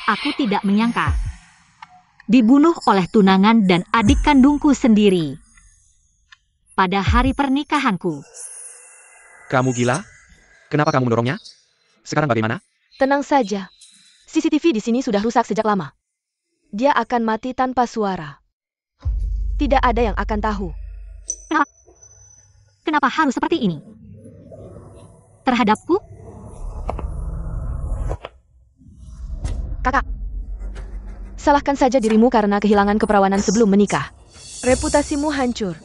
Aku tidak menyangka. Dibunuh oleh tunangan dan adik kandungku sendiri. Pada hari pernikahanku. Kamu gila? Kenapa kamu mendorongnya? Sekarang bagaimana? Tenang saja. CCTV di sini sudah rusak sejak lama. Dia akan mati tanpa suara. Tidak ada yang akan tahu. Kenapa harus seperti ini? Terhadapku? Kakak, salahkan saja dirimu karena kehilangan keperawanan sebelum menikah. Reputasimu hancur.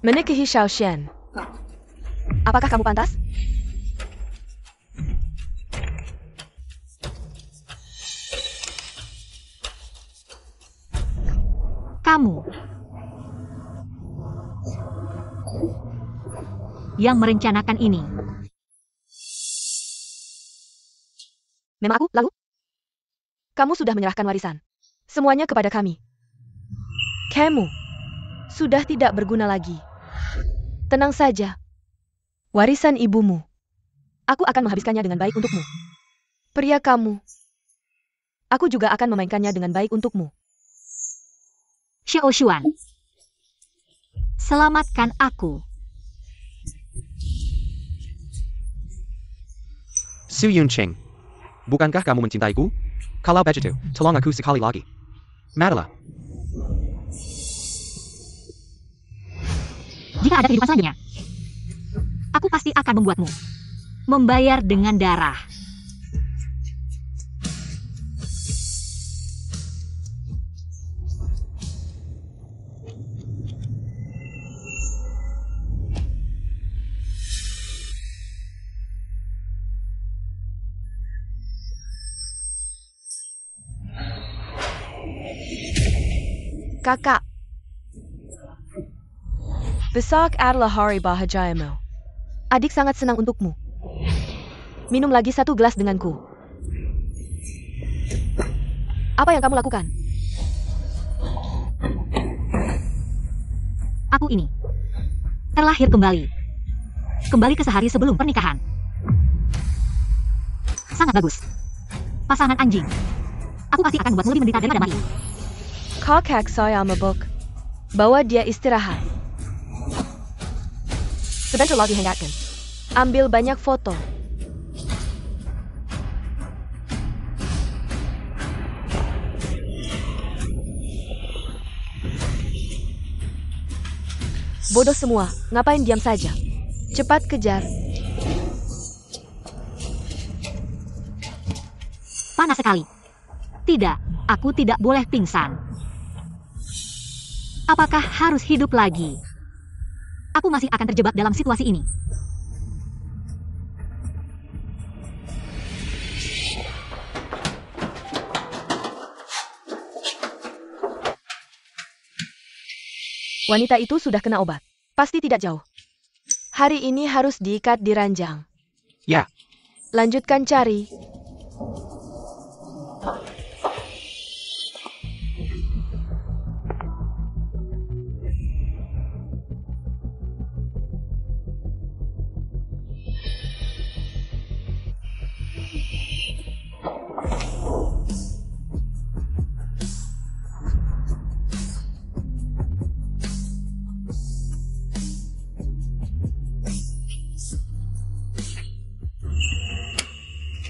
Menikahi Xiao Xian. Apakah kamu pantas? Kamu yang merencanakan ini. Memang aku, lalu? Kamu sudah menyerahkan warisan. Semuanya kepada kami. Kamu sudah tidak berguna lagi. Tenang saja. Warisan ibumu. Aku akan menghabiskannya dengan baik untukmu. Pria kamu. Aku juga akan memainkannya dengan baik untukmu. Xiao Xuan, selamatkan aku. Su Yunqing, bukankah kamu mencintaiku? Kalau begitu, tolong aku sekali lagi. Matilah. Jika ada kehidupan selanjutnya, aku pasti akan membuatmu membayar dengan darah. Kakak. Besok adalah hari bahagiamu. Adik sangat senang untukmu. Minum lagi 1 gelas denganku. Apa yang kamu lakukan? Aku ini terlahir kembali. Kembali ke sehari sebelum pernikahan. Sangat bagus. Pasangan anjing. Aku pasti akan membuatmu lebih menderita daripada mati. Kakak saya mabuk. Bawa dia istirahat. Sebentar lagi hangatkan. Ambil banyak foto. Bodoh semua, ngapain diam saja? Cepat kejar. Panas sekali. Tidak, aku tidak boleh pingsan. Apakah harus hidup lagi? Aku masih akan terjebak dalam situasi ini. Wanita itu sudah kena obat. Pasti tidak jauh. Hari ini harus diikat di ranjang. Ya. Lanjutkan cari.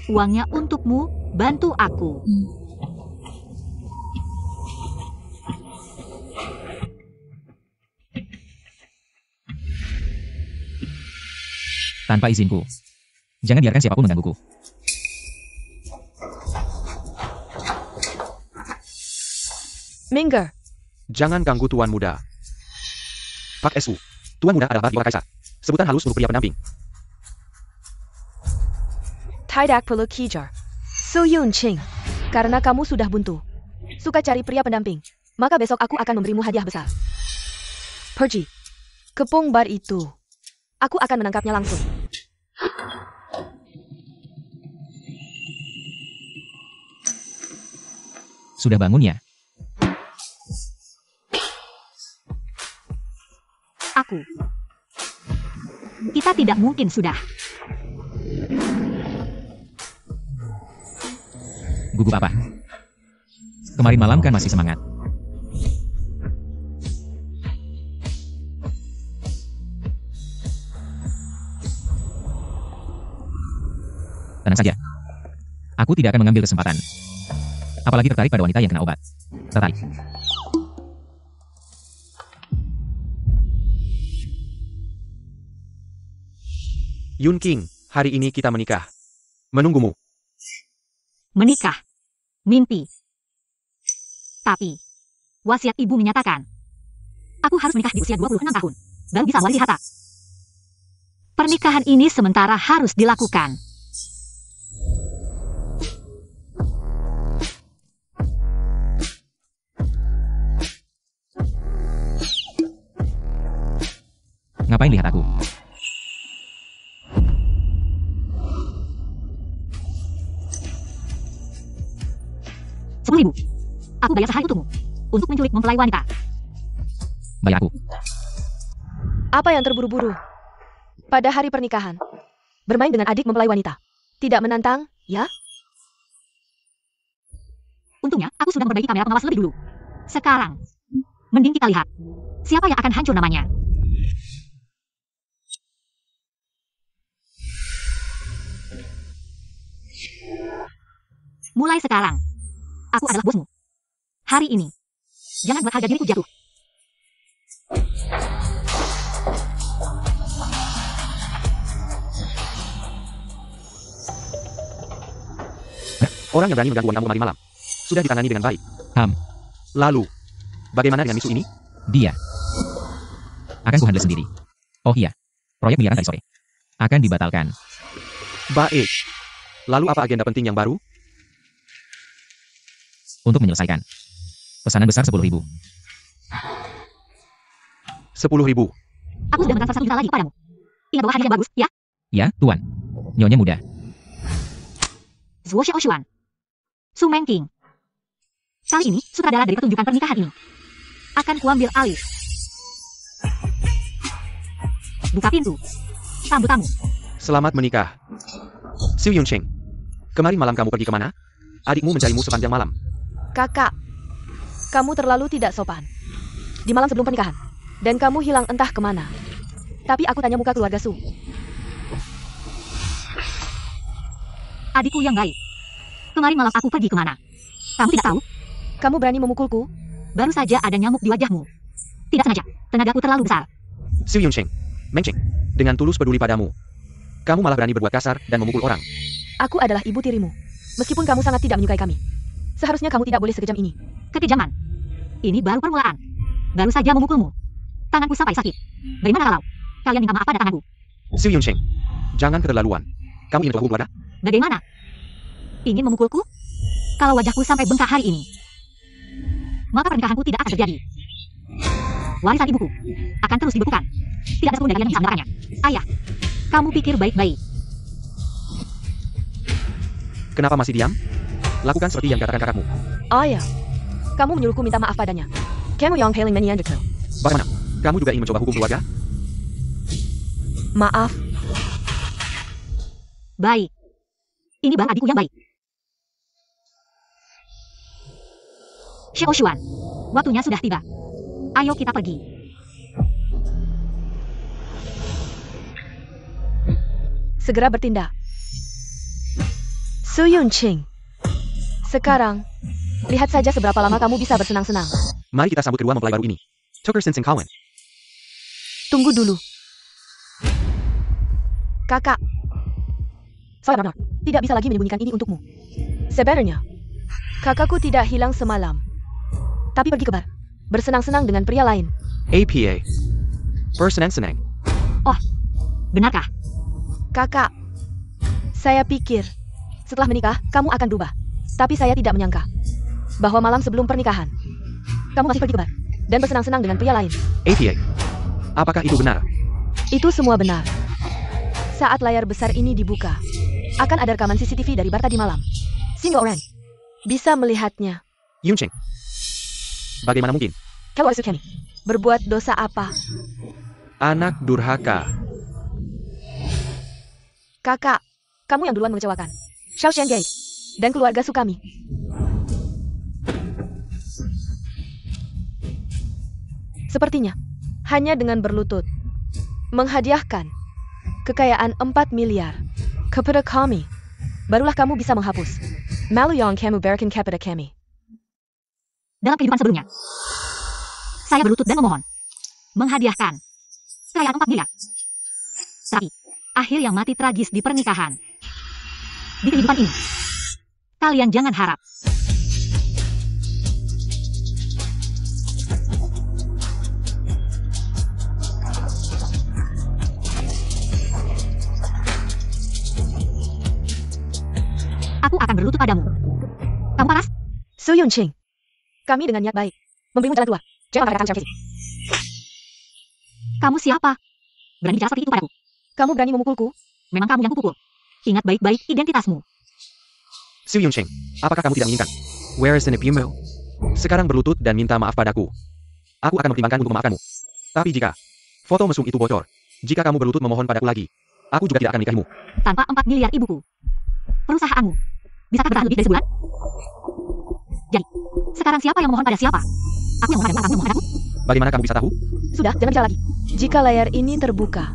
Uangnya untukmu, bantu aku. Tanpa izinku. Jangan biarkan siapapun menggangguku. Minggir. Jangan ganggu Tuan Muda. Pak SU. Tuan Muda adalah Dewa Kaisar. Sebutan halus untuk pria pendamping. Tidak perlu kejar. Su Yunqing. Karena kamu sudah buntu. Suka cari pria pendamping. Maka besok aku akan memberimu hadiah besar. Pergi. Kepung bar itu. Aku akan menangkapnya langsung. Sudah bangun ya? Aku. Kita tidak mungkin sudah. Gugup apa? Kemarin malam kan masih semangat. Tenang saja. Aku tidak akan mengambil kesempatan. Apalagi tertarik pada wanita yang kena obat. Tertarik. Yun King, hari ini kita menikah. Menunggumu. Menikah. Mimpi. Tapi, wasiat ibu menyatakan, aku harus menikah di usia 26 tahun, baru bisa mewarisi harta. Pernikahan ini sementara harus dilakukan. Ngapain lihat aku? Rp10.000. Aku bayar sehari untukmu. Untuk menculik mempelai wanita. Bayar aku. Apa yang terburu-buru? Pada hari pernikahan. Bermain dengan adik mempelai wanita. Tidak menantang, ya? Untungnya, aku sudah memperbaiki kamera pengawas lebih dulu. Sekarang, mending kita lihat. Siapa yang akan hancur namanya? Mulai sekarang, aku adalah bosmu. Hari ini, jangan buat harga diriku jatuh. Orang yang berani mengganggu wanitamu malam sudah ditangani dengan baik. Lalu, bagaimana dengan misu ini? Dia akan kuhandle sendiri. Oh iya, proyek miliaran tadi sore akan dibatalkan. Baik. Lalu apa agenda penting yang baru? Untuk menyelesaikan pesanan besar 10.000. 10.000. Aku sudah mentransfer 1 juta lagi padamu. Ingat bahwa hadiahnya bagus, ya? Ya, Tuan. Nyonya muda. Zuo Xiaoshuan. Su Meng King. Kali ini, sutradara dari pertunjukan pernikahan ini akan kuambil alih. Buka pintu. Sambut tamu. Selamat menikah. Xu Yuncheng. Kemarin malam kamu pergi kemana? Adikmu mencarimu sepanjang malam. Kakak, kamu terlalu tidak sopan. Di malam sebelum pernikahan. Dan kamu hilang entah kemana. Tapi aku tanya muka keluarga Su. Adikku yang baik. Kemarin malam aku pergi kemana? Kamu tidak tahu? Kamu berani memukulku? Baru saja ada nyamuk di wajahmu. Tidak sengaja. Tenagaku terlalu besar. Xu Yuncheng. Meng Cheng. Dengan tulus peduli padamu. Kamu malah berani berbuat kasar dan memukul orang. Aku adalah ibu tirimu. Meskipun kamu sangat tidak menyukai kami. Seharusnya kamu tidak boleh sekejam ini. Kekejaman. Ini baru permulaan. Baru saja memukulmu. Tanganku sampai sakit. Bagaimana kalau kalian minta maaf pada tanganku? Xu Yuncheng. Jangan keterlaluan. Kamu ingin mengganggu keluarga? Bagaimana? Ingin memukulku? Kalau wajahku sampai bengkak hari ini, maka pernikahanku tidak akan terjadi. Warisan ibuku akan terus dibekukan. Tidak ada sepuluh dari kalian yang bisa menekannya. Ayah, kamu pikir baik-baik. Kenapa masih diam? Lakukan seperti yang dikatakan kakakmu. Ayah, kamu menyuruhku minta maaf padanya. Kamu yang hailing Neanderthal. Bagaimana? Kamu juga ingin mencoba hukum keluarga? Maaf. Baik. Ini baru adikku yang baik. Xiaoshuan, waktunya sudah tiba. Ayo kita pergi. Segera bertindak. Su Yuncheng. Sekarang, lihat saja seberapa lama kamu bisa bersenang-senang. Mari kita sambut kedua mempelai baru ini. Tucker Sin Sing Cowan. Tunggu dulu. Kakak. Saya benar, tidak bisa lagi menyembunyikan ini untukmu. Sebenarnya, kakakku tidak hilang semalam. Tapi pergi ke bar. Bersenang-senang dengan pria lain. APA. Bersenang-senang. Oh, benarkah? Kakak, saya pikir setelah menikah, kamu akan berubah. Tapi saya tidak menyangka bahwa malam sebelum pernikahan, kamu masih pergi ke bar dan bersenang-senang dengan pria lain. APA. Apakah itu benar? Itu semua benar. Saat layar besar ini dibuka, akan ada rekaman CCTV dari bar tadi malam. Semua orang bisa melihatnya. Yuncheng. Bagaimana mungkin? Kalau Sukemi berbuat dosa apa? Anak durhaka. Kakak, kamu yang duluan mengecewakan. Xiao Xiangge. dan keluarga Su kami. Sepertinya, hanya dengan berlutut, menghadiahkan kekayaan 4 miliar kepada kami, barulah kamu bisa menghapus malu yang kamu berikan kepada kami. Dalam kehidupan sebelumnya, saya berlutut dan memohon menghadiahkan kekayaan 4 miliar. Tapi, akhir yang mati tragis di pernikahan. Di kehidupan ini, kalian jangan harap. Aku akan berlutut padamu. Kamu panas? Su Yunqing, kami dengan niat baik memberimu jalan keluar. Jangan katakan secara fisik. Kamu siapa? Berani bicara seperti itu padaku. Kamu berani memukulku? Memang kamu yang kupukul. Ingat baik-baik identitasmu. Su Yunqing, apakah kamu tidak menginginkan? Where is the Nepimel? Sekarang berlutut dan minta maaf padaku. Aku akan mempertimbangkan untuk memaafkanmu. Tapi jika foto mesum itu bocor, jika kamu berlutut memohon padaku lagi, aku juga tidak akan menikahimu. Tanpa 4 miliar ibuku, perusahaanmu, bisakah bertahan lebih dari sebulan? Jadi, sekarang siapa yang memohon pada siapa? Aku yang memohon pada kamu yang memohon padaku? Bagaimana kamu bisa tahu? Sudah, jangan bicara lagi. Jika layar ini terbuka,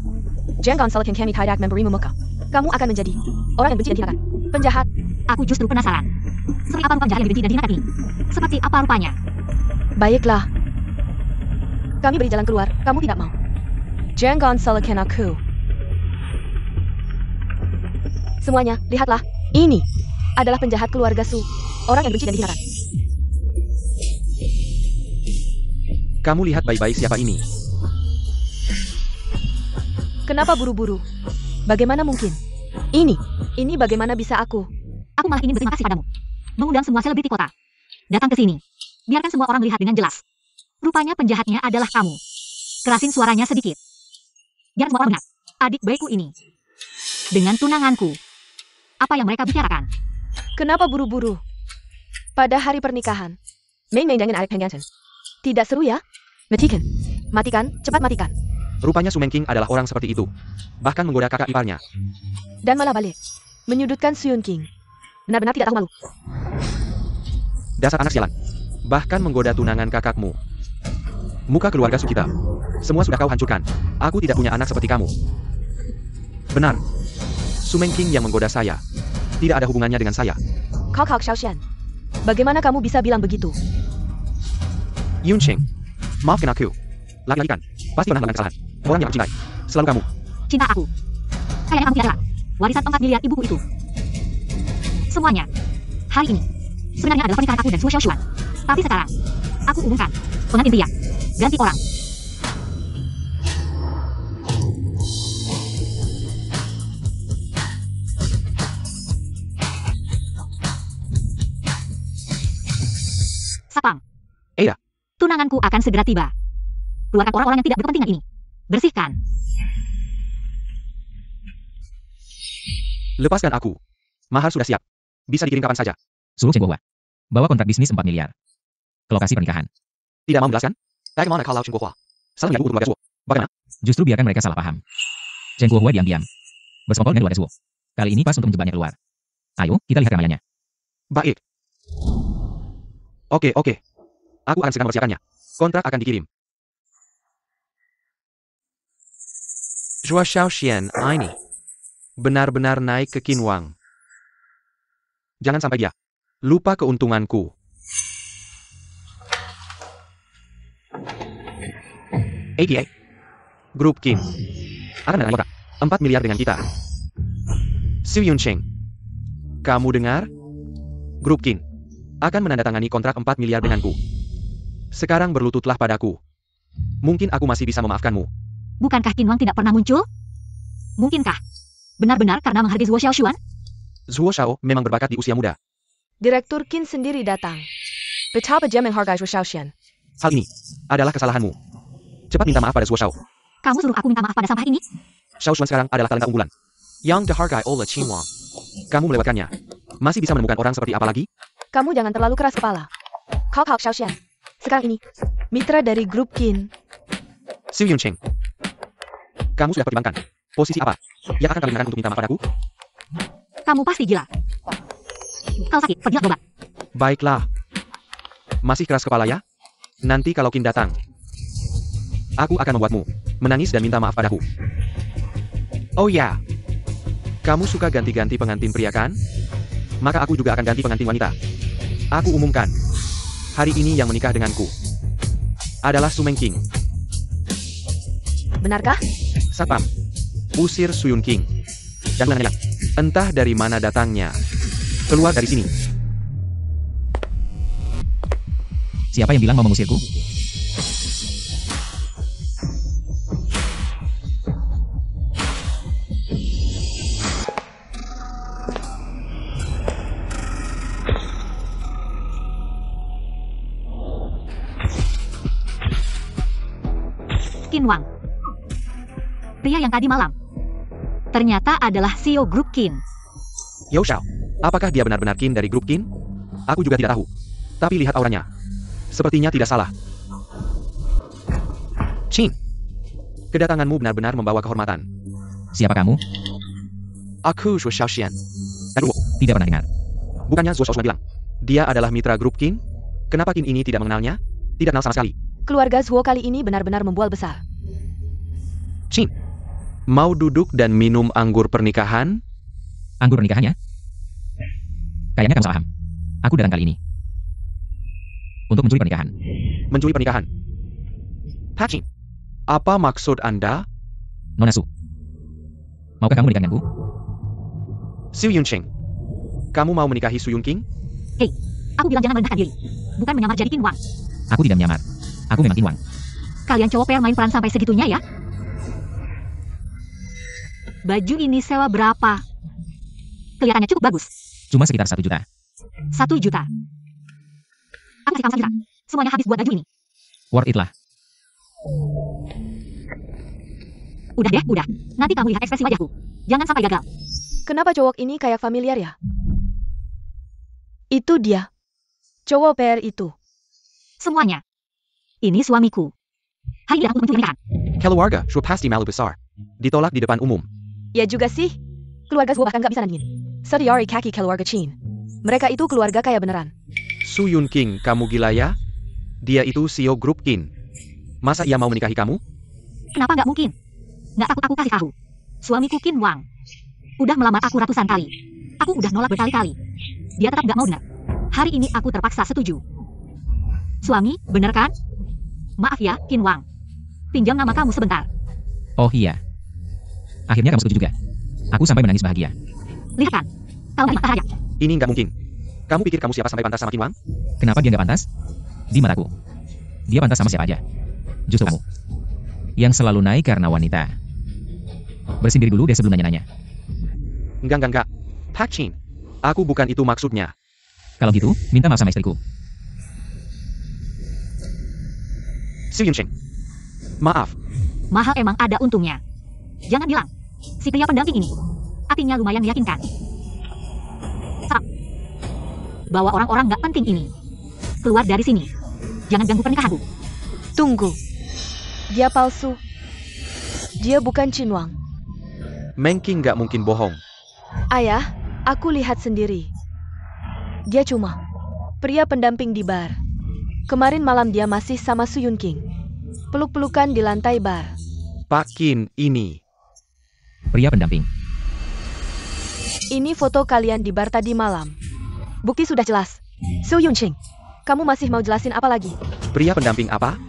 jangan salahkan kami tidak memberimu muka. Kamu akan menjadi orang yang benci dan dihinakan. Penjahat. Aku justru penasaran. Seperti apa rupa penjahat yang dibenci dan dihinakan ini? Seperti apa rupanya? Baiklah. Kami beri jalan keluar, kamu tidak mau. Jangan salahkan aku. Semuanya, lihatlah. Ini adalah penjahat keluarga Su. Orang yang benci dan dihinakan. Kamu lihat baik-baik siapa ini. Kenapa buru-buru? Bagaimana mungkin? Ini bagaimana bisa aku? Aku malah ingin berterima kasih padamu. Mengundang semua selebriti kota. Datang ke sini. Biarkan semua orang melihat dengan jelas. Rupanya penjahatnya adalah kamu. Kerasin suaranya sedikit. Biar semua orang benar. Adik bayiku ini. Dengan tunanganku. Apa yang mereka bicarakan? Kenapa buru-buru? Pada hari pernikahan. Main-main dengan adik Peng Yansen. Tidak seru ya? Matikan. Matikan, cepat matikan. Rupanya Su Mengqing adalah orang seperti itu. Bahkan menggoda kakak iparnya. Dan malah balik. Menyudutkan Su Yunqing. Benar-benar tidak tahu malu. Dasar anak sialan. Bahkan menggoda tunangan kakakmu. Muka keluarga Su kita. Semua sudah kau hancurkan. Aku tidak punya anak seperti kamu. Benar. Su Mengqing yang menggoda saya. Tidak ada hubungannya dengan saya. Kau Xiaoshan. Bagaimana kamu bisa bilang begitu? Yunqing, maafkan aku. Laki-laki kan, pasti pernah melakukan kesalahan. Orang yang aku cintai. Selalu kamu. Cinta aku. Kayaknya kamu adalah warisan 4 miliar ibuku itu. Semuanya. Hari ini. Sebenarnya adalah pernikahan aku dan Su Xiaoshuan. Tapi sekarang. Aku umumkan. Pengantin pria. Ganti orang. Sapang. Ada. Tunanganku akan segera tiba. Keluarkan orang-orang yang tidak berkepentingan ini. Bersihkan. Lepaskan aku. Mahar sudah siap. Bisa dikirim kapan saja. Suruh Chen Guohua. Bawa kontrak bisnis 4 miliar. Ke lokasi pernikahan. Tidak mau menjelaskan? Bagaimana kalau Chen Guohua? Salah niat untuk keluarga Suo. Bagaimana? Justru biarkan mereka salah paham. Chen Guohua diam-diam. Bersekongkol dengan keluarga Suo. Kali ini pas untuk menjebaknya keluar. Ayo, kita lihat ramalannya. Baik. Oke. Aku akan segera mempersiapkannya. Kontrak akan dikirim. Zhuo Xiaoxian ini benar-benar naik ke Qinwang. Jangan sampai dia lupa keuntunganku. ATA Grup Qin akan menandatangani kontrak 4 miliar dengan kita. Su Yunqing, kamu dengar? Grup Qin akan menandatangani kontrak 4 miliar denganku. Sekarang berlututlah padaku. Mungkin aku masih bisa memaafkanmu. Bukankah Qinwang tidak pernah muncul? Mungkinkah? Benar-benar karena menghargai Zhuo Xiaoshuan? Zhuo Xiao memang berbakat di usia muda. Direktur Qin sendiri datang. Betapa dia menghargai Zhuo Xiaoshan. Hal ini adalah kesalahanmu. Cepat minta maaf pada Zhuo Xiao. Kamu suruh aku minta maaf pada sampah ini? Xiaoshuan sekarang adalah talenta unggulan yang dihargai oleh Qinwang. Kamu melewatkannya. Masih bisa menemukan orang seperti apa lagi? Kamu jangan terlalu keras kepala. Kau Xiaoshan. Sekarang ini, mitra dari grup Qin. Su Yunqing, kamu sudah pertimbangkan posisi apa yang akan kalian gunakan untuk minta maaf padaku? Kamu pasti gila. Kalau sakit, pergilah berobat. Baiklah. Masih keras kepala ya? Nanti kalau Qin datang, aku akan membuatmu menangis dan minta maaf padaku. Oh ya, kamu suka ganti-ganti pengantin pria kan? Maka aku juga akan ganti pengantin wanita. Aku umumkan, hari ini yang menikah denganku adalah Su Mengqing. Benarkah? Satpam, usir Su Yunqing. Dan nanya, entah dari mana datangnya. Keluar dari sini. Siapa yang bilang mau mengusirku? Qin Wang. Pria yang tadi malam ternyata adalah CEO Grup Qin. Yao Xiao, apakah dia benar-benar Qin dari grup Qin? Aku juga tidak tahu. Tapi lihat auranya. Sepertinya tidak salah. Qin, kedatanganmu benar-benar membawa kehormatan. Siapa kamu? Aku Zhuo Xiaoxian. Aduh, Tidak pernah dengar. bukannya Zhuo Xiaoxian bilang, dia adalah mitra grup Qin? Kenapa Qin ini tidak mengenalnya? Tidak kenal sama sekali. Keluarga Zhuo kali ini benar-benar membual besar. Qin, mau duduk dan minum anggur pernikahan? Anggur pernikahannya? Kayaknya kamu salah paham. Aku datang kali ini untuk mencuri pernikahan. Mencuri pernikahan? Pak Qin, apa maksud Anda? Nona Su, maukah kamu menikah denganku? Su Yunqing, kamu mau menikahi Su Yunqing? Hei, aku bilang jangan merendahkan diri. Bukan menyamar jadi Qin Wang. Aku tidak menyamar. Aku memang Qin Wang. Kalian cowok PR main peran sampai segitunya ya? Baju ini sewa berapa? Kelihatannya cukup bagus. Cuma sekitar 1 juta. 1 juta. Aku kasih kamu 1 juta. Semuanya habis buat baju ini. Worth it lah. Udah deh, udah. Nanti kamu lihat ekspresi wajahku. Jangan sampai gagal. Kenapa cowok ini kayak familiar ya? Itu dia. Cowok PR itu. Semuanya. Ini suamiku. Hari ini datang untuk mencuri pernikahan. Keluarga Zhuo pasti malu besar. Ditolak di depan umum. Ya juga sih. Keluarga Zhuo bahkan gak bisa nandingin. Setiari kaki keluarga Qin. Mereka itu keluarga kaya beneran. Su Yunqing, kamu gila ya? Dia itu CEO grup Qin. Masa ia mau menikahi kamu? Kenapa nggak mungkin? Nggak takut aku kasih tahu. Suamiku Qin Wang. Udah melamar aku ratusan kali. Aku udah nolak berkali-kali. Dia tetap nggak mau dengar. Hari ini aku terpaksa setuju. Suami, bener kan? Maaf ya, Qin Wang. Pinjam nama kamu sebentar. Oh iya. Akhirnya kamu setuju juga. Aku sampai menangis bahagia. Lihat kan? Kau nggak saja. Ini nggak mungkin. Kamu pikir kamu siapa sampai pantas sama Qin Wang? Kenapa dia nggak pantas? Di mataku, dia pantas sama siapa aja. Justru kamu yang selalu naik karena wanita. Bersihin diri dulu deh sebelum nanya-nanya. Enggak. Pak Qin, aku bukan itu maksudnya. Kalau gitu, minta maaf sama istriku. Su Yunqing, maaf. Mahal emang ada untungnya. Jangan bilang. Si pria pendamping ini. Artinya lumayan meyakinkan. Sarap. Bawa orang-orang nggak penting ini. Keluar dari sini. Jangan ganggu pernikahanku. Tunggu. Dia palsu. Dia bukan Qin Wang. Mengqing nggak mungkin bohong. Ayah, aku lihat sendiri. Dia cuma pria pendamping di bar. Kemarin malam dia masih sama Su Yunqing. Peluk-pelukan di lantai bar. Pak Qin ini. Pria pendamping. Ini foto kalian di bar tadi malam. Bukti sudah jelas. Su Yunqing, kamu masih mau jelasin apa lagi? Pria pendamping apa?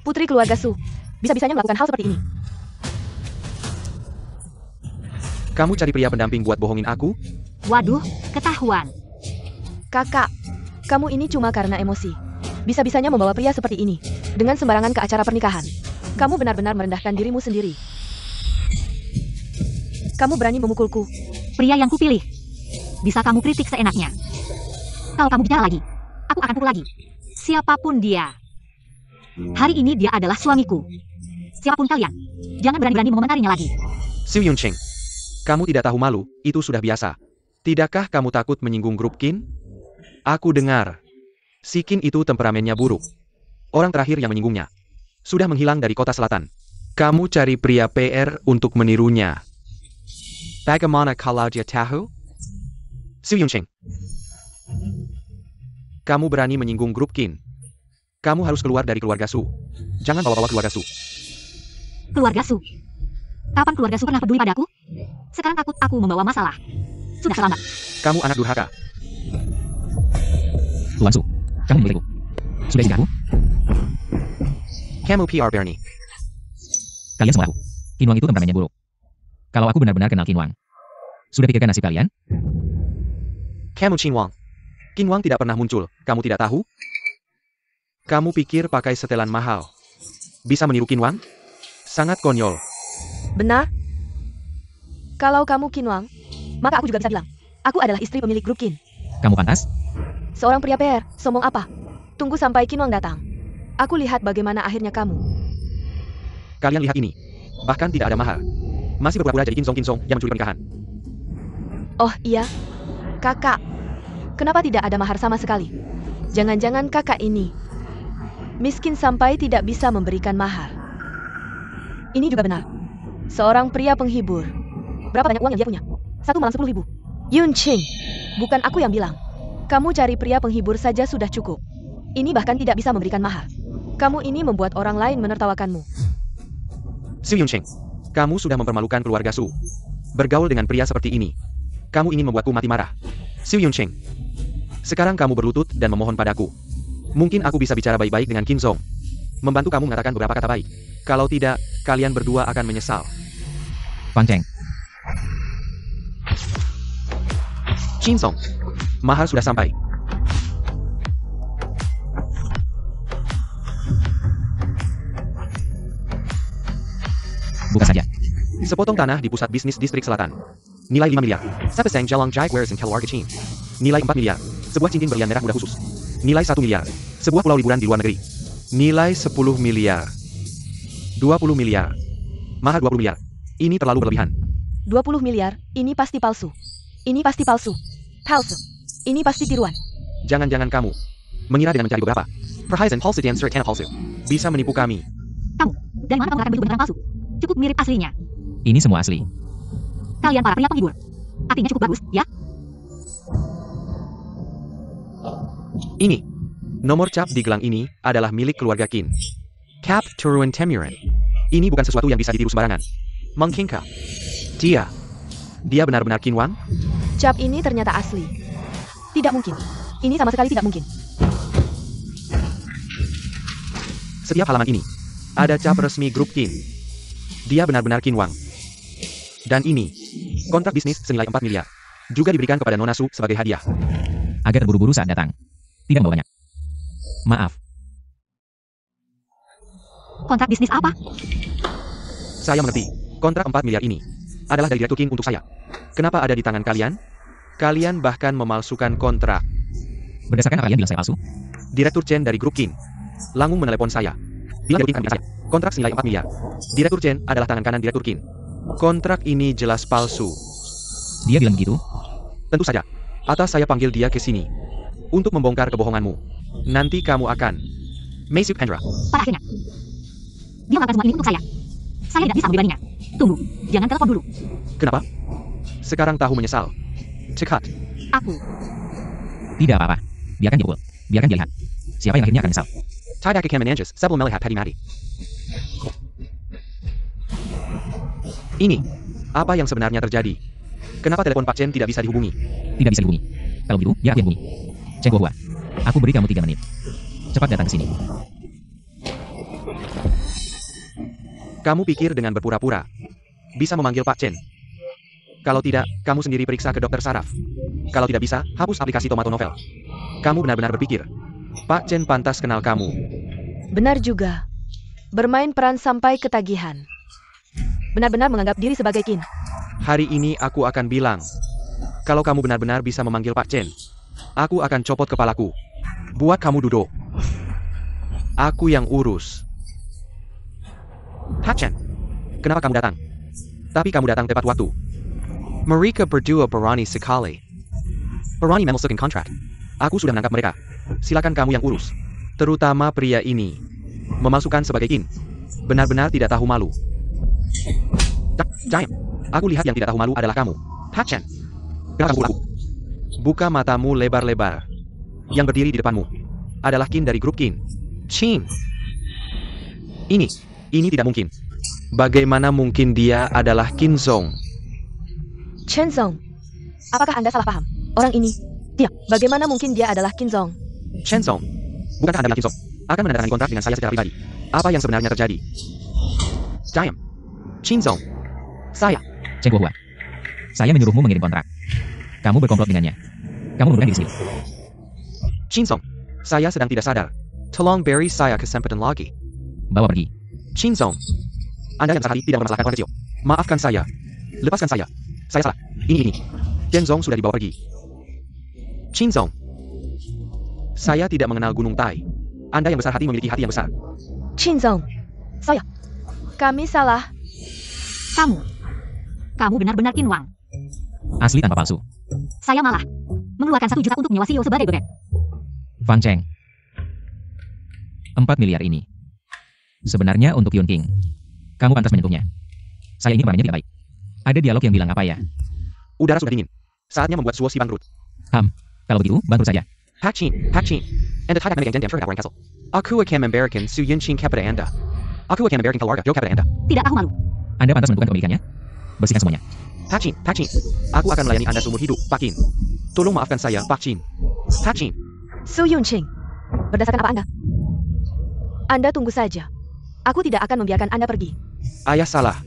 Putri keluarga Su. Bisa-bisanya melakukan hal seperti ini. Kamu cari pria pendamping buat bohongin aku? Waduh, ketahuan. Kakak, kamu ini cuma karena emosi. Bisa-bisanya membawa pria seperti ini dengan sembarangan ke acara pernikahan. Kamu benar-benar merendahkan dirimu sendiri. Kamu berani memukulku. Pria yang kupilih. Bisa kamu kritik seenaknya. Kalau kamu bicara lagi, aku akan pukul lagi. Siapapun dia. Hari ini dia adalah suamiku. Siapapun kalian, jangan berani-berani mengomentarinya lagi. Su Yunqing, kamu tidak tahu malu, itu sudah biasa. Tidakkah kamu takut menyinggung grup Qin? Aku dengar. Si Qin itu temperamennya buruk. Orang terakhir yang menyinggungnya sudah menghilang dari kota selatan. Kamu cari pria PR untuk menirunya. Bagaimana kalau dia tahu? Su Yunqing, Kamu berani menyinggung grup Qin. Kamu harus keluar dari keluarga Su. Jangan bawa-bawa keluarga Su. Keluarga Su. Kapan keluarga Su pernah peduli padaku? Sekarang takut aku membawa masalah. Sudah terlambat. Kamu anak durhaka. Tuan Su, kamu memilihku. Sudah izinkan aku? Kamu PR Bernie. Kalian semua aku. Kinwang itu temperamennya buruk. Kalau aku benar-benar kenal Kinwang. Sudah pikirkan nasib kalian? Kamu Qinwang. Qinwang tidak pernah muncul. Kamu tidak tahu? Kamu pikir pakai setelan mahal bisa meniru Qinwang? Sangat konyol. Benar? Kalau kamu Kinwang, maka aku juga bisa bilang, aku adalah istri pemilik grup Qin. Kamu pantas? Seorang pria PR, sombong apa? Tunggu sampai Kinwang datang. Aku lihat bagaimana akhirnya kamu. Kalian lihat ini. Bahkan tidak ada mahar. Masih berpura-pura jadi Kinzong yang mencuri pernikahan. Oh iya, kakak. Kenapa tidak ada mahar sama sekali? Jangan-jangan kakak ini miskin sampai tidak bisa memberikan mahar. Ini juga benar. Seorang pria penghibur. Berapa banyak uang yang dia punya? 1 malam 10.000. Yun Qing, bukan aku yang bilang. Kamu cari pria penghibur saja sudah cukup. Ini bahkan tidak bisa memberikan mahar. Kamu ini membuat orang lain menertawakanmu. Su Yuncheng, kamu sudah mempermalukan keluarga Su. Bergaul dengan pria seperti ini. Kamu ingin membuatku mati marah. Su Yuncheng, sekarang kamu berlutut dan memohon padaku. Mungkin aku bisa bicara baik-baik dengan Qin Zong. Membantu kamu mengatakan beberapa kata baik. Kalau tidak, kalian berdua akan menyesal. Fan Cheng, Qin Zong, mahar sudah sampai. buka saja. Sepotong tanah di pusat bisnis distrik selatan. Nilai 5 miliar. Sepasang Jalong Jaguars and Keluarga Qin. Nilai 4 miliar. Sebuah cincin berlian merah muda khusus. Nilai 1 miliar. Sebuah pulau liburan di luar negeri. Nilai 10 miliar. 20 miliar. Mahar 20 miliar. Ini terlalu berlebihan. 20 miliar, ini pasti palsu. Ini pasti palsu. Palsu. Ini pasti tiruan. Jangan-jangan kamu mengira dengan mencari beberapa perhiasan palsu dan surat tanah palsu bisa menipu kami. Kamu, dari mana kamu akan beli beneran palsu? Cukup mirip aslinya. Ini semua asli. Kalian para pria penghibur. Artinya cukup bagus, ya? Ini. Nomor cap di gelang ini adalah milik keluarga Qin. Cap Turun Temuran. Ini bukan sesuatu yang bisa ditiru sembarangan. Mengkingka. Dia benar-benar Qinwang? Cap ini ternyata asli. Tidak mungkin. Ini sama sekali tidak mungkin. Setiap halaman ini ada cap resmi grup Qin. Dia benar-benar Qinwang. Dan ini kontrak bisnis senilai 4 miliar. Juga diberikan kepada Nona Su sebagai hadiah. Agar terburu-buru saat datang. Tidak membawanya. Maaf. Kontrak bisnis apa? Saya mengerti. Kontrak 4 miliar ini adalah dari Direktur Qin untuk saya. Kenapa ada di tangan kalian? Kalian bahkan memalsukan kontrak. Berdasarkan apa kalian bilang saya palsu? Direktur Chen dari grup Qin langsung menelepon saya. Bilang Direktur Qin akan saya. Kontrak senilai 4 miliar. Direktur Chen adalah tangan kanan Direktur Qin. Kontrak ini jelas palsu. Dia bilang begitu? Tentu saja. Atas saya panggil dia ke sini untuk membongkar kebohonganmu. Nanti kamu akan Mesuk Hendra. Pada akhirnya, dia melakukan semua ini untuk saya. Saya tidak bisa membebaninya. Tunggu, jangan telepon dulu. Kenapa? Sekarang tahu menyesal. Cekat. Aku. Tidak apa-apa. Biarkan dia pukul. Biarkan dia lihat. Siapa yang akhirnya akan menyesal? Tidak akan menanjus sebelum melihat Paddy mati. Ini. Apa yang sebenarnya terjadi? Kenapa telepon Pak Chen tidak bisa dihubungi? Tidak bisa dihubungi. Kalau begitu, biar aku yang hubungi. Cheng Guohua. Aku beri kamu 3 menit. Cepat datang ke sini. Kamu pikir dengan berpura-pura bisa memanggil Pak Chen? Kalau tidak, kamu sendiri periksa ke dokter saraf. Kalau tidak bisa, hapus aplikasi Tomato Novel. Kamu benar-benar berpikir Pak Chen pantas kenal kamu. Benar juga. Bermain peran sampai ketagihan. Benar-benar menganggap diri sebagai Qin. Hari ini aku akan bilang, kalau kamu benar-benar bisa memanggil Pak Chen, aku akan copot kepalaku. Buat kamu duduk. Aku yang urus. Pak Chen, kenapa kamu datang? Tapi kamu datang tepat waktu. Mereka berdua berani sekali. Berani memalsukan kontrak. Aku sudah menangkap mereka. Silakan kamu yang urus. Terutama pria ini. Memalsukan sebagai Qin. Benar-benar tidak tahu malu. Jangan. Aku lihat yang tidak tahu malu adalah kamu. Pak Chen. Kenapa kamu laku? Buka matamu lebar-lebar. Yang berdiri di depanmu adalah Qin dari grup Qin. Qin. Ini tidak mungkin. Bagaimana mungkin dia adalah Qin Zhong? Chen Zong. Apakah Anda salah paham? Orang ini, dia, bagaimana mungkin dia adalah Qin Zong? Chen Zhong. Bukankah Anda Qin Zhong akan menandatangani kontrak dengan saya secara pribadi? Apa yang sebenarnya terjadi? Diam. Qin Zhong. Saya. Cheng Guohua. Saya menyuruhmu mengirim kontrak. Kamu berkomplot dengannya. Kamu menuduhkan diri sendiri. Qin Zhong. Saya sedang tidak sadar. Tolong beri saya kesempatan lagi. Bawa pergi. Qin Zhong. Anda yang besar hati tidak mempermasalahkan orang kecil. Maafkan saya. Lepaskan saya. Saya salah. Ini. Qin Zhong sudah dibawa pergi. Qin Zhong. Saya tidak mengenal Gunung Tai. Anda yang besar hati memiliki hati yang besar. Chen Zong. Saya. Kami salah. Kamu benar-benar Qin Wang. Asli tanpa palsu. Saya malah mengeluarkan 1 juta untuk menyewa CEO sebagai bebek. Fang Cheng. 4 miliar ini. Sebenarnya untuk Yun King. Kamu pantas menyentuhnya. Saya ingin kemarinnya tidak baik. Ada dialog yang bilang apa ya? Udara sudah dingin. Saatnya membuat Suosi bangkrut. Kalau begitu, bangkrut saja. Pak Qin. Anda tidak memegang janji Warren Castle. Aku akan memberikan Su Yunqing kepada Anda. Aku akan memberikan keluarga Jo kepada Anda. Tidak tahu malu. Anda pantas menentukan kepemilikannya. Bersihkan semuanya. Pak Qin. Aku akan melayani Anda seumur hidup, Pak Qin. Tolong maafkan saya, Pak Qin. Pak Qin. Su Yunqing. Berdasarkan apa Anda? Anda tunggu saja. Aku tidak akan membiarkan Anda pergi. Ayah salah.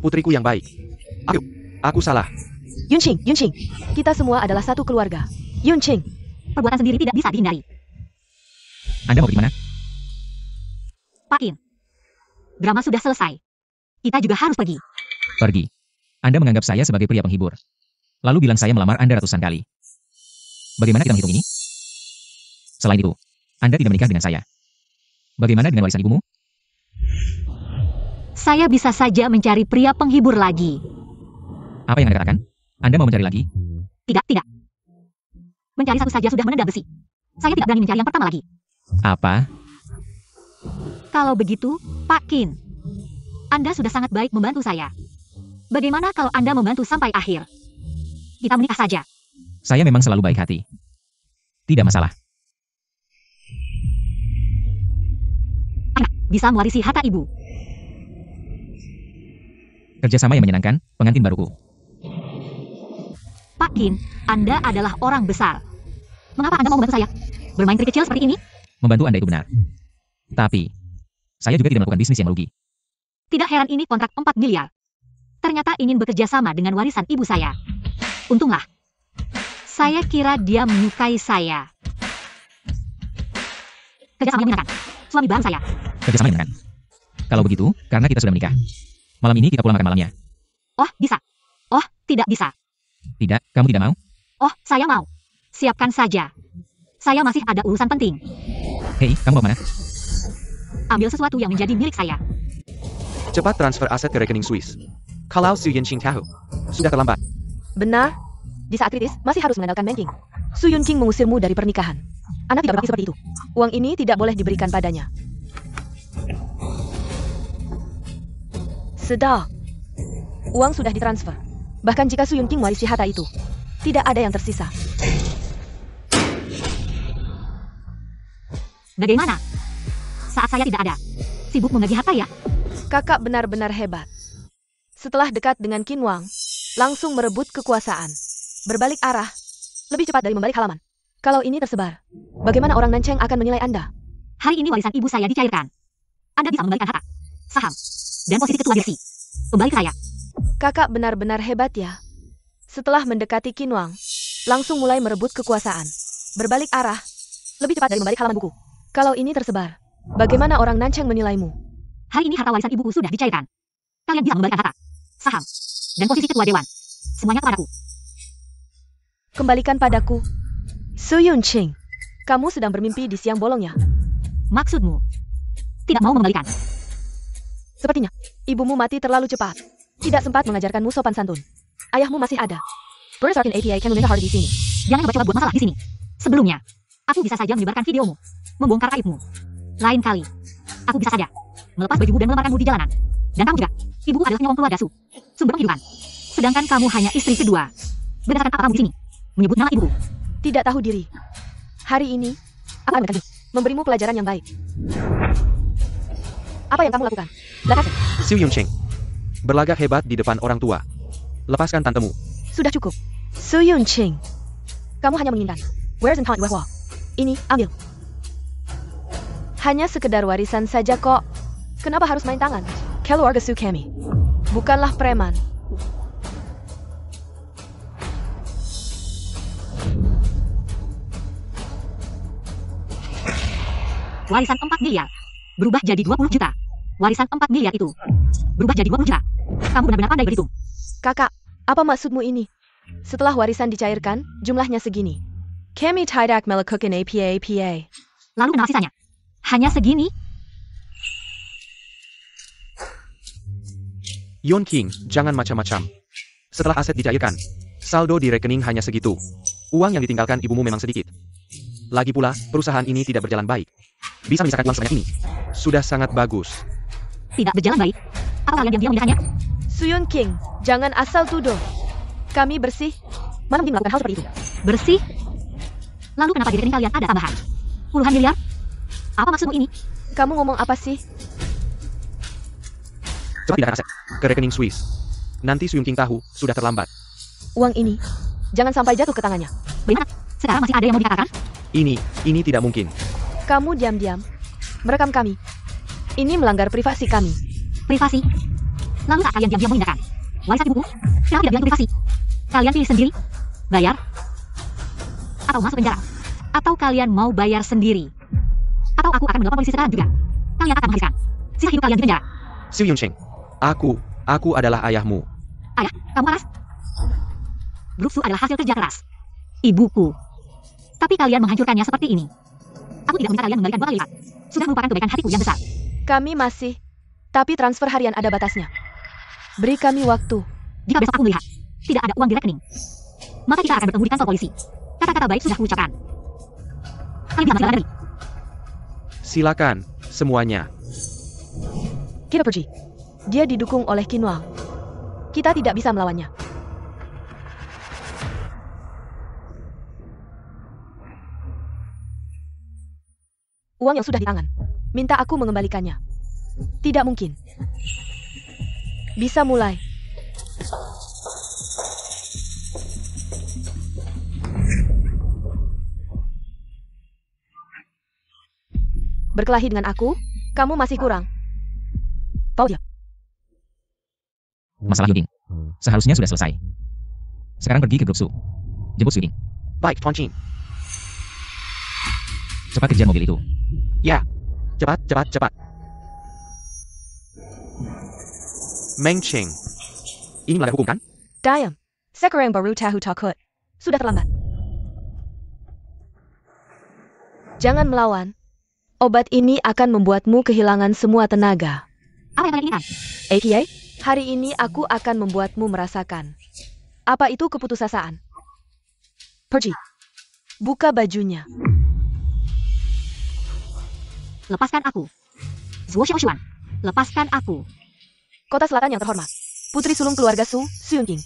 Putriku yang baik. Aku salah. Yunqing. Kita semua adalah satu keluarga. Yunqing. Perbuatan sendiri tidak bisa dihindari. Anda mau pergi mana? Pak Qin. Drama sudah selesai. Kita juga harus pergi. Pergi. Anda menganggap saya sebagai pria penghibur. Lalu bilang saya melamar Anda ratusan kali. Bagaimana kita menghitung ini? Selain itu, Anda tidak menikah dengan saya. Bagaimana dengan warisan ibumu? Saya bisa saja mencari pria penghibur lagi. Apa yang Anda katakan? Anda mau mencari lagi? Tidak. Mencari satu saja sudah menendang besi. Saya tidak berani mencari yang pertama lagi. Apa? Kalau begitu, Pak Qin, Anda sudah sangat baik membantu saya. Bagaimana kalau Anda membantu sampai akhir? Kita menikah saja. Saya memang selalu baik hati. Tidak masalah. Anak bisa mewarisi harta ibu. Kerjasama yang menyenangkan, pengantin baruku. Pak Qin, Anda adalah orang besar. Mengapa Anda mau membantu saya? Bermain trik kecil seperti ini? Membantu Anda itu benar. Tapi, saya juga tidak melakukan bisnis yang merugi. Tidak heran ini kontrak 4 miliar. Ternyata ingin bekerja sama dengan warisan ibu saya. Untunglah. Saya kira dia menyukai saya. Kerjasama yang menyenangkan. Suami baru saya. Kerjasama yang menyenangkan. Kalau begitu, karena kita sudah menikah. Malam ini kita pulang makan malamnya. Oh, bisa. Oh, tidak bisa. Tidak, kamu tidak mau? Oh, saya mau. Siapkan saja. Saya masih ada urusan penting. Hei, kamu mau mana? Ambil sesuatu yang menjadi milik saya. Cepat transfer aset ke rekening Swiss. Kalau Su Yunqing tahu, sudah terlambat. Benar. Di saat kritis, masih harus mengandalkan banking. Su Yunqing mengusirmu dari pernikahan. Anda tidak berbakti seperti itu. Uang ini tidak boleh diberikan padanya. Sedang. Uang sudah ditransfer. Bahkan jika Su Yunqing mewarisi harta itu, tidak ada yang tersisa. Bagaimana? Saat saya tidak ada, sibuk membagi harta ya? Kakak benar-benar hebat. Setelah dekat dengan Qin Wang, langsung merebut kekuasaan. Berbalik arah, lebih cepat dari membalik halaman. Kalau ini tersebar, bagaimana orang Nancheng akan menilai Anda? Hari ini warisan ibu saya dicairkan. Anda bisa membalikan harta, saham, dan posisi ketua direksi. Kembali ke saya. Kakak benar-benar hebat ya. Setelah mendekati Qin Wang, langsung mulai merebut kekuasaan. Berbalik arah, lebih cepat dari membalik halaman buku. Kalau ini tersebar, bagaimana orang Nancheng menilaimu? Hari ini harta warisan ibuku sudah dicairkan. Kalian bisa membalikan harta, saham, dan posisi ketua dewan. Semuanya kepadaku. Kembalikan padaku. Su Yunqing, kamu sedang bermimpi di siang bolong ya? Maksudmu, tidak mau mengembalikan? Sepertinya, ibumu mati terlalu cepat. Tidak sempat mengajarkanmu sopan santun. Ayahmu masih ada. Berdasarkan APA can win the heart di sini. Jangan coba-coba buat masalah di sini. Sebelumnya, aku bisa saja menyebarkan videomu, membongkar aibmu. Lain kali, aku bisa saja melepas bajumu dan melemarkanmu di jalanan. Dan kamu juga, ibuku adalah nyawang keluarga Su, sumber penghidupan. Sedangkan kamu hanya istri kedua. Berdasarkan apa kamu di sini? Menyebut nama ibuku. Tidak tahu diri. Hari ini, aku akan memberimu pelajaran yang baik. Apa yang kamu lakukan? Lakukan. Xu Yuncheng. Berlagak hebat di depan orang tua. Lepaskan tantemu. Sudah cukup. Su Yuncheng. Kamu hanya menginginkan. Where's in Hua? Ini, ambil. Hanya sekedar warisan saja kok. Kenapa harus main tangan? Keluarga Su Kemi. Bukanlah preman. Warisan 4 miliar. Berubah jadi 20 juta. Warisan 4 miliar itu. Berubah jadi 20 juta. Kamu benar-benar pandai berhitung. Kakak, apa maksudmu ini? Setelah warisan dicairkan, jumlahnya segini. Kami tidak melakukan APA. Lalu kenapa sisanya? Hanya segini? Yon King, jangan macam-macam. Setelah aset dicairkan, saldo di rekening hanya segitu. Uang yang ditinggalkan ibumu memang sedikit. Lagi pula, perusahaan ini tidak berjalan baik. Bisa menyisakan uang sebanyak ini. Sudah sangat bagus. Tidak berjalan baik. Apa kalian diam-diam memindahkannya? Suyun King, jangan asal tuduh. Kami bersih. Mana mungkin melakukan hal seperti itu? Bersih? Lalu kenapa di rekening kalian ada tambahan? Puluhan miliar? Apa maksudmu ini? Kamu ngomong apa sih? Cepat pindahkan aset ke rekening Swiss. Nanti Suyun King tahu, sudah terlambat. Uang ini, jangan sampai jatuh ke tangannya. Bagaimana? Sekarang masih ada yang mau dikatakan? Ini tidak mungkin. Kamu diam-diam merekam kami. Ini melanggar privasi kami. Privasi? Lalu saat kalian diam-diam memindahkan warisan ibuku, kenapa tidak bilang privasi? Kalian pilih sendiri? Bayar? Atau masuk penjara? Atau kalian mau bayar sendiri? Atau aku akan menelpon polisi sekarang juga? Kalian akan menghabiskan sisa hidup kalian di penjara. Xu Yuncheng, aku adalah ayahmu. Ayah, kamu keras? Grup Su adalah hasil kerja keras ibuku. Tapi kalian menghancurkannya seperti ini. Aku tidak meminta kalian mengembalikan 2 kali lipat. Sudah merupakan kebaikan hatiku yang besar. Kami masih, tapi transfer harian ada batasnya. Beri kami waktu. Jika besok aku melihat tidak ada uang di rekening, maka kita akan bertemu di kantor polisi. Kata-kata baik sudah kuucapkan. Kalian bisa masuk negeri. Silakan, semuanya. Kita pergi. Dia didukung oleh Qinhuang. Kita tidak bisa melawannya. Uang yang sudah di tangan. Minta aku mengembalikannya. Tidak mungkin. Bisa mulai. Berkelahi dengan aku, kamu masih kurang. Tahu dia. Masalah Yuding. Seharusnya sudah selesai. Sekarang pergi ke grup Su. Jemput Yuding. Baik, Tuan Chin. Cepat kejar mobil itu. Ya, cepat. Meng Cheng. Ini melanggar hukum kan? Diam. Sekarang baru tahu takut. Sudah terlambat. Jangan melawan. Obat ini akan membuatmu kehilangan semua tenaga. Apa yang kalian inginkan? AKA, hari ini aku akan membuatmu merasakan. Apa itu keputusasaan? Pergi. Buka bajunya. Lepaskan aku. Zuo Xiaoshuan. Lepaskan aku. Kota Selatan yang terhormat. Putri sulung keluarga Su, Su Yunqing.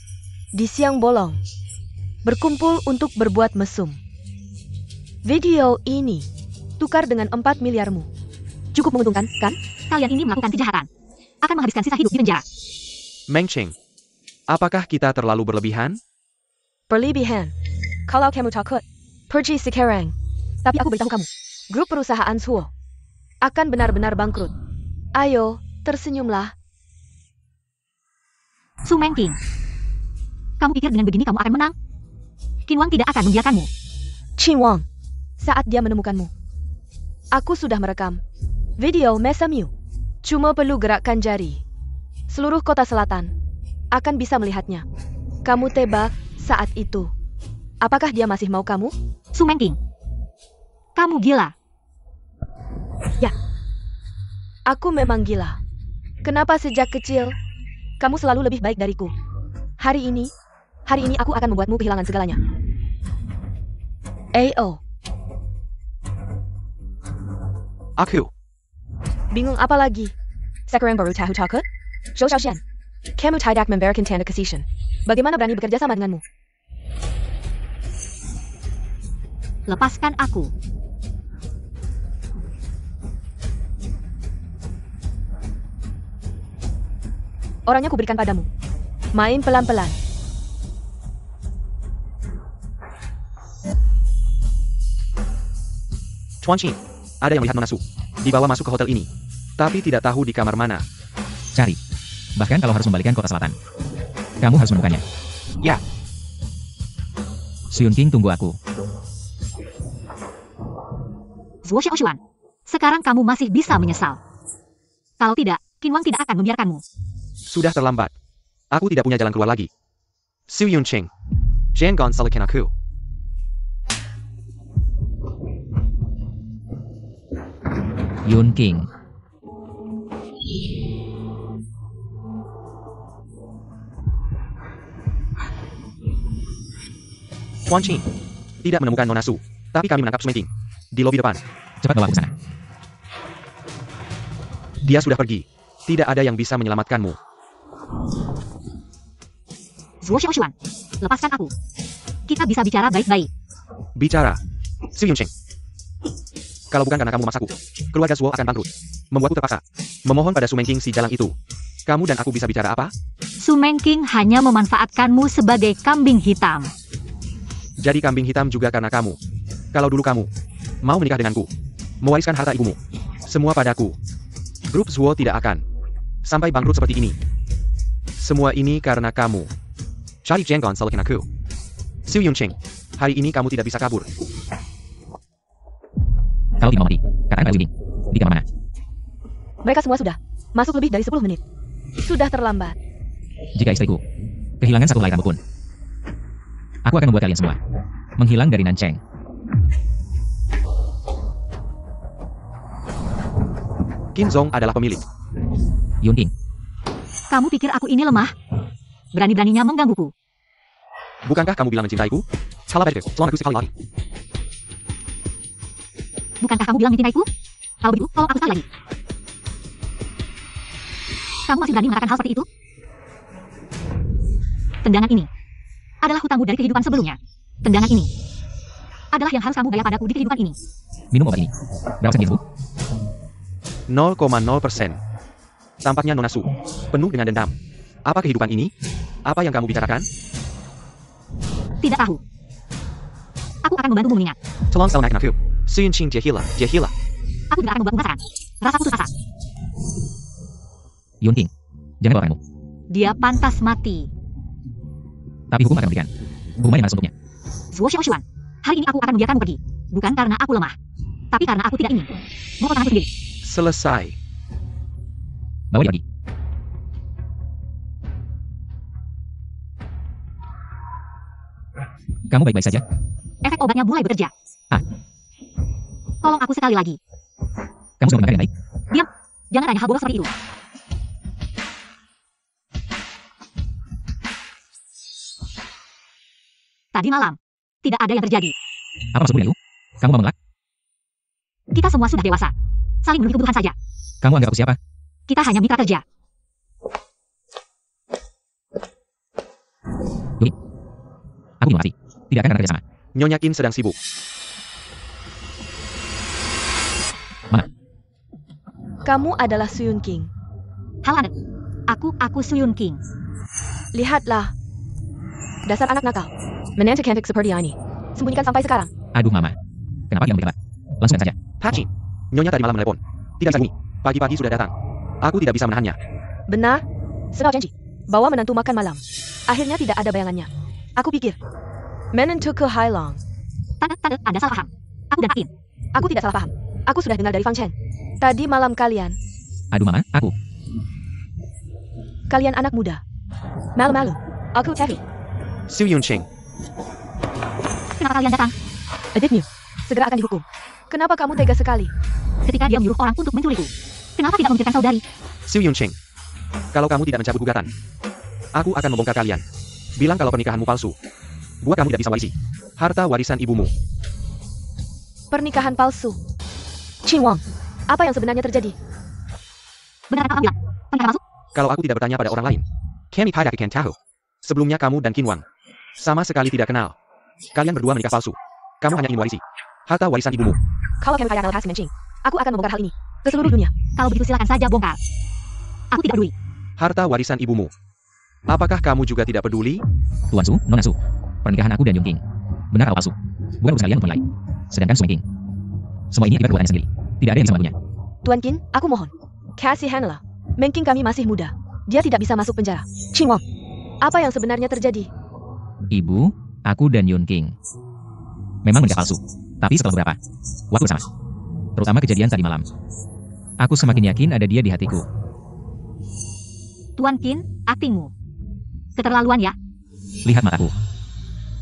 Di siang bolong. Berkumpul untuk berbuat mesum. Video ini tukar dengan 4 miliarmu. Cukup menguntungkan, kan? Kalian ini melakukan kejahatan. Akan menghabiskan sisa hidup di penjara. Meng Cheng, apakah kita terlalu berlebihan? Berlebihan. Kalau kamu takut, pergi sekarang. Tapi aku beritahu kamu, grup perusahaan Suo akan benar-benar bangkrut. Ayo, tersenyumlah. Su Mengqing. Kamu pikir dengan begini kamu akan menang? Qinhuang tidak akan membiarkanmu. Qinhuang, saat dia menemukanmu, aku sudah merekam video Mesamyu. Cuma perlu gerakkan jari. Seluruh kota selatan akan bisa melihatnya. Kamu tebak saat itu. Apakah dia masih mau kamu? Su Mengqing. Kamu gila. Ya. Aku memang gila. Kenapa sejak kecil kamu selalu lebih baik dariku? Hari ini aku akan membuatmu kehilangan segalanya. AO. Aku. Bingung apa lagi? Sekarang baru tahu takut? Zhou Xiaoxian, kamu tidak memberikan tanda kasih. Bagaimana berani bekerja sama denganmu? lepaskan aku. Orangnya kuberikan padamu. Main pelan-pelan. Chuan Qin, ada yang melihat Nona Su. Dibawa masuk ke hotel ini. Tapi tidak tahu di kamar mana. Cari. Bahkan kalau harus membalikkan kota selatan. Kamu harus menemukannya. Ya, Su Yunqing, tunggu aku. Zuo Xiaoshuan, sekarang kamu masih bisa menyesal. Kalau tidak, Qin Wang tidak akan membiarkanmu. sudah terlambat. Aku tidak punya jalan keluar lagi. Su Yunqing, jangan salahkan aku. Yunqing. Chuan Qin, tidak menemukan Nona Su. Tapi kami menangkap Su Mengqing di lobi depan. Cepat bawa aku ke sana. Dia sudah pergi. Tidak ada yang bisa menyelamatkanmu. Zuo Xiaoshuan, lepaskan aku. Kita bisa bicara baik-baik. Bicara. Su Yunqing. Kalau bukan karena kamu memaksaku, keluarga Zuo akan bangkrut. Membuatku terpaksa memohon pada Su Mengqing si jalang itu. Kamu dan aku bisa bicara apa? Su Mengqing hanya memanfaatkanmu sebagai kambing hitam. Jadi kambing hitam juga karena kamu. Kalau dulu kamu mau menikah denganku, mewariskan harta ibumu, semua padaku, grup Zuo tidak akan sampai bangkrut seperti ini. Semua ini karena kamu. Cari jangan salahkan aku. Su Yunqing, hari ini kamu tidak bisa kabur. Kalau tidak mau mati, katakan pada Yunqing. Di kamar mana? Mereka semua sudah masuk lebih dari 10 menit. Sudah terlambat. Jika istriku kehilangan satu helai rambut pun, aku akan membuat kalian semua menghilang dari Nancheng. Qin Zong adalah pemilik. Yunqing, Kamu pikir aku ini lemah? Berani-beraninya menggangguku. Bukankah kamu bilang mencintaiku? Salah baikku, tolong aku sekali lagi. Bukankah kamu bilang mencintaiku? Kalau begitu, tolong aku sekali lagi. Kamu masih berani mengatakan hal seperti itu? Tendangan ini adalah hutangmu dari kehidupan sebelumnya. Tendangan ini adalah yang harus kamu bayar padaku di kehidupan ini. minum obat ini. Berapa sen Bu? 0,0%. Tampaknya Nona Su penuh dengan dendam. Apa kehidupan ini? Apa yang kamu bicarakan? Tidak tahu. Aku akan membantumu mengingat. Tolong salahkan aku. Su Yunqing jahila. Aku tidak akan membuatmu penasaran. Rasa putus asa. Yunqing, jangan bawa orangmu. Dia pantas mati. Tapi hukum akan memberikan hukuman yang harus untuknya. Zuo Xiaoshuan, hari ini aku akan membiarkanmu pergi. Bukan karena aku lemah, tapi karena aku tidak ingin memotong tanganku sendiri. Selesai. Bawa dia pergi. Kamu baik-baik saja? Efek obatnya mulai bekerja. Ah. Tolong aku sekali lagi. Kamu sudah mendengar yang baik? Diam. Jangan tanya hal bodoh seperti itu. Tadi malam, tidak ada yang terjadi. Apa maksudmu, Liu? Kamu mau mengelak? Kita semua sudah dewasa. Saling menuhi kebutuhan saja. Kamu anggap aku siapa? Kita hanya mitra kerja. Yuni, aku belum mati. Tidak akan kerja sama. Nyonya Qin sedang sibuk. Mana? Kamu adalah Su Yunqing. Halo anak. Aku Su Yunqing. Lihatlah. Dasar anak nakal. Menantu cantik seperti ini. Sembunyikan sampai sekarang. Aduh, Mama. Kenapa dia membicara? Langsung saja. Pachin. Nyonya tadi malam menelepon. Tidak bisa ini. Pagi-pagi sudah datang. Aku tidak bisa menahannya. Benar? Senau janji. Bawa menantu makan malam. Akhirnya tidak ada bayangannya. Aku pikir. Menantu ke Hailong. Tante, Anda salah paham. Aku dan Akin. Aku tidak salah paham. Aku sudah dengar dari Fang Chen. Tadi malam kalian. Aduh, Mama. Aku. Kalian anak muda. Malu-malu. Aku Tevi. Su Yunqing. Kenapa kalian datang? Adikmu. Segera akan dihukum. Kenapa kamu tega sekali? Ketika dia menyuruh orang untuk menculikku. Kenapa tidak memikirkan saudari? Su Yunqing. Kalau kamu tidak mencabut gugatan, aku akan membongkar kalian. Bilang kalau pernikahanmu palsu. Buat kamu tidak bisa warisi harta warisan ibumu. Pernikahan palsu. Qin Wang. Apa yang sebenarnya terjadi? Benar apa kamu bilang? Pernikahan palsu? Kalau aku tidak bertanya pada orang lain, kami tidak akan tahu. Sebelumnya kamu dan Qin Wang sama sekali tidak kenal. Kalian berdua menikah palsu. Kamu hanya ingin warisi harta warisan ibumu. Kalau kamu kaya Al Qassim Ching, aku akan membongkar hal ini ke seluruh dunia. Kalau begitu silakan saja bongkar. Aku tidak peduli. Harta warisan ibumu. Apakah kamu juga tidak peduli? Tuan Su, Nona Su. Pernikahan aku dan Yun King. Benar atau palsu? Bukan urusan kalian untuk menilai. Sedangkan Sung King. Semua ini akibat perbuatannya sendiri. Tidak ada yang bisa membantunya. Tuan Qin, aku mohon. Kasihanlah. Meng King kami masih muda. Dia tidak bisa masuk penjara. Qing Wang, apa yang sebenarnya terjadi? Ibu, aku dan Yun King memang menikah palsu. Tapi setelah beberapa waktu bersama, terutama kejadian tadi malam, aku semakin yakin ada dia di hatiku. Tuan Qin, aktingmu keterlaluan ya. Lihat mataku.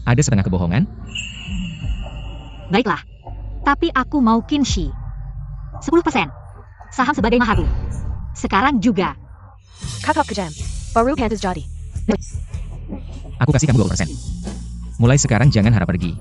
Ada setengah kebohongan. Baiklah. Tapi aku mau Qinshi. 10%. Saham sebagai mahaku. Sekarang juga. Kakak kejam. Baru pantas jadi. Aku kasih kamu 20%. Mulai sekarang jangan harap pergi.